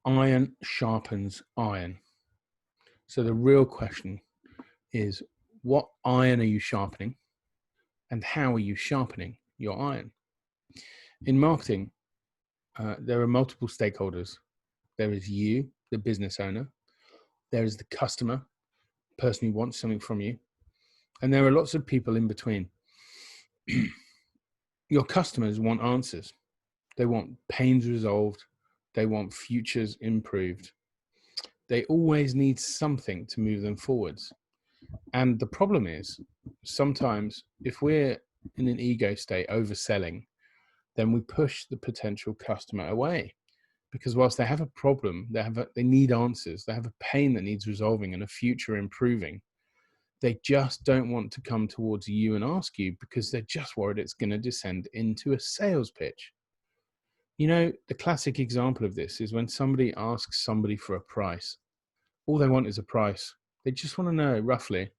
Iron sharpens iron. So the real question is, what iron are you sharpening and how are you sharpening your iron? In marketing, there are multiple stakeholders. There is you, the business owner. There is the customer, person who wants something from you. And there are lots of people in between. Your customers want answers. They want pains resolved. They want futures improved. They always need something to move them forwards. And the problem is, sometimes if we're in an ego state, overselling, then we push the potential customer away. Because whilst they have a problem, they need answers, they have a pain that needs resolving and a future improving, they just don't want to come towards you and ask you because they're just worried it's going to descend into a sales pitch. You know, the classic example of this is when somebody asks somebody for a price. All they want is a price. They just want to know roughly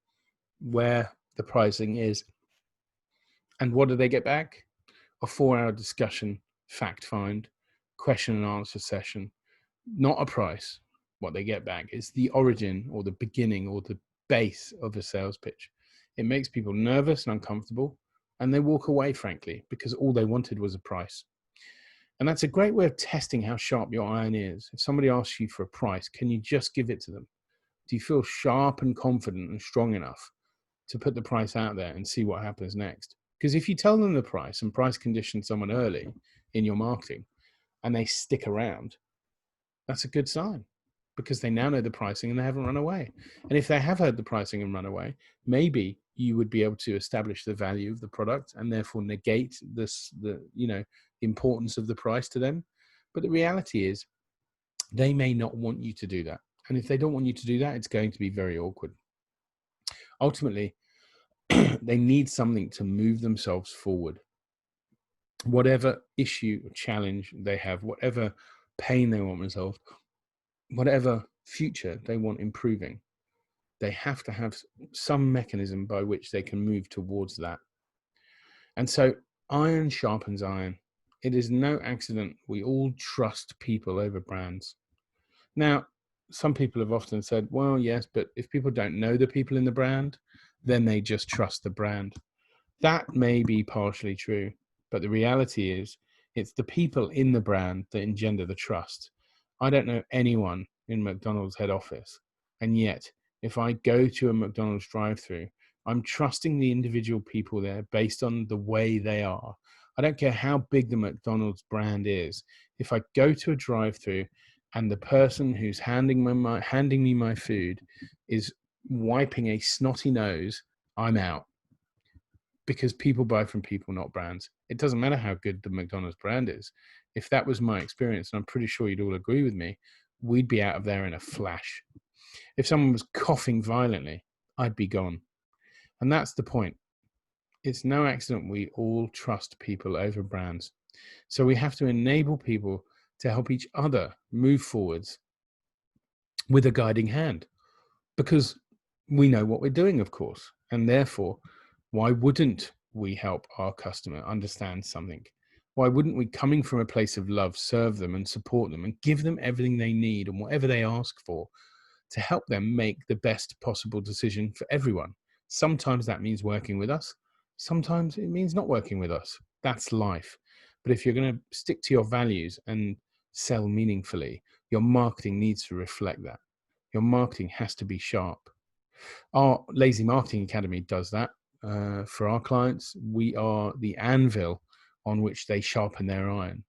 where the pricing is. And what do they get back? A 4-hour discussion, fact find, question and answer session, not a price. What they get back is the origin or the beginning or the base of a sales pitch. It makes people nervous and uncomfortable, and they walk away, frankly, because all they wanted was a price. And that's a great way of testing how sharp your iron is. If somebody asks you for a price, can you just give it to them? Do you feel sharp and confident and strong enough to put the price out there and see what happens next? Because if you tell them the price and price condition someone early in your marketing and they stick around, that's a good sign because they now know the pricing and they haven't run away. And if they have heard the pricing and run away, maybe you would be able to establish the value of the product and therefore negate the importance of the price to them. But the reality is they may not want you to do that. And if they don't want you to do that, it's going to be very awkward. Ultimately, they need something to move themselves forward. Whatever issue or challenge they have, whatever pain they want resolved, whatever future they want improving, they have to have some mechanism by which they can move towards that. And so iron sharpens iron. It is no accident we all trust people over brands. Now, some people have often said, well, yes, but if people don't know the people in the brand, then they just trust the brand. That may be partially true, but the reality is it's the people in the brand that engender the trust. I don't know anyone in McDonald's head office, and yet if I go to a McDonald's drive-through, I'm trusting the individual people there based on the way they are. I don't care how big the McDonald's brand is. If I go to a drive-through and the person who's handing me my food is wiping a snotty nose, I'm out. Because people buy from people, not brands. It doesn't matter how good the McDonald's brand is. If that was my experience, and I'm pretty sure you'd all agree with me, we'd be out of there in a flash. If someone was coughing violently, I'd be gone. And that's the point. It's no accident we all trust people over brands. So we have to enable people to help each other move forwards with a guiding hand, because we know what we're doing, of course, and therefore, why wouldn't we help our customer understand something? Why wouldn't we, coming from a place of love, serve them and support them and give them everything they need and whatever they ask for to help them make the best possible decision for everyone? Sometimes that means working with us. Sometimes it means not working with us. That's life. But if you're going to stick to your values and sell meaningfully, your marketing needs to reflect that. Your marketing has to be sharp. Our Lazy Marketing Academy does that. For our clients, we are the anvil on which they sharpen their iron.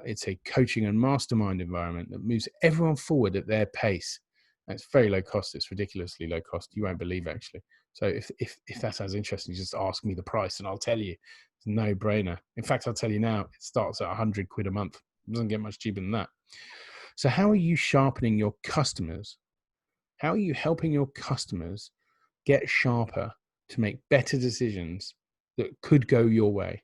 It's a coaching and mastermind environment that moves everyone forward at their pace. And it's very low cost. It's ridiculously low cost. You won't believe, actually. So if that sounds interesting, just ask me the price and I'll tell you. It's a no-brainer. In fact, I'll tell you now, it starts at 100 quid a month. It doesn't get much cheaper than that. So how are you sharpening your customers? How are you helping your customers get sharper to make better decisions that could go your way?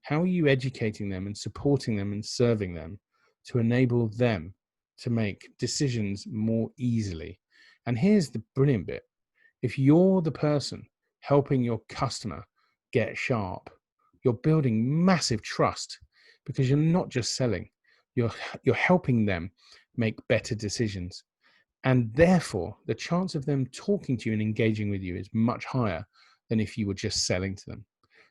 How are you educating them and supporting them and serving them to enable them to make decisions more easily? And here's the brilliant bit. If you're the person helping your customer get sharp, you're building massive trust, because you're not just selling, you're helping them make better decisions. And therefore, the chance of them talking to you and engaging with you is much higher than if you were just selling to them.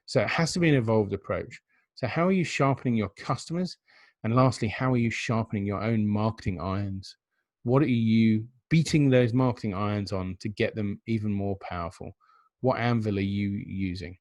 So it has to be an evolved approach. So how are you sharpening your customers? And lastly, how are you sharpening your own marketing irons? What are you beating those marketing irons on to get them even more powerful? What anvil are you using?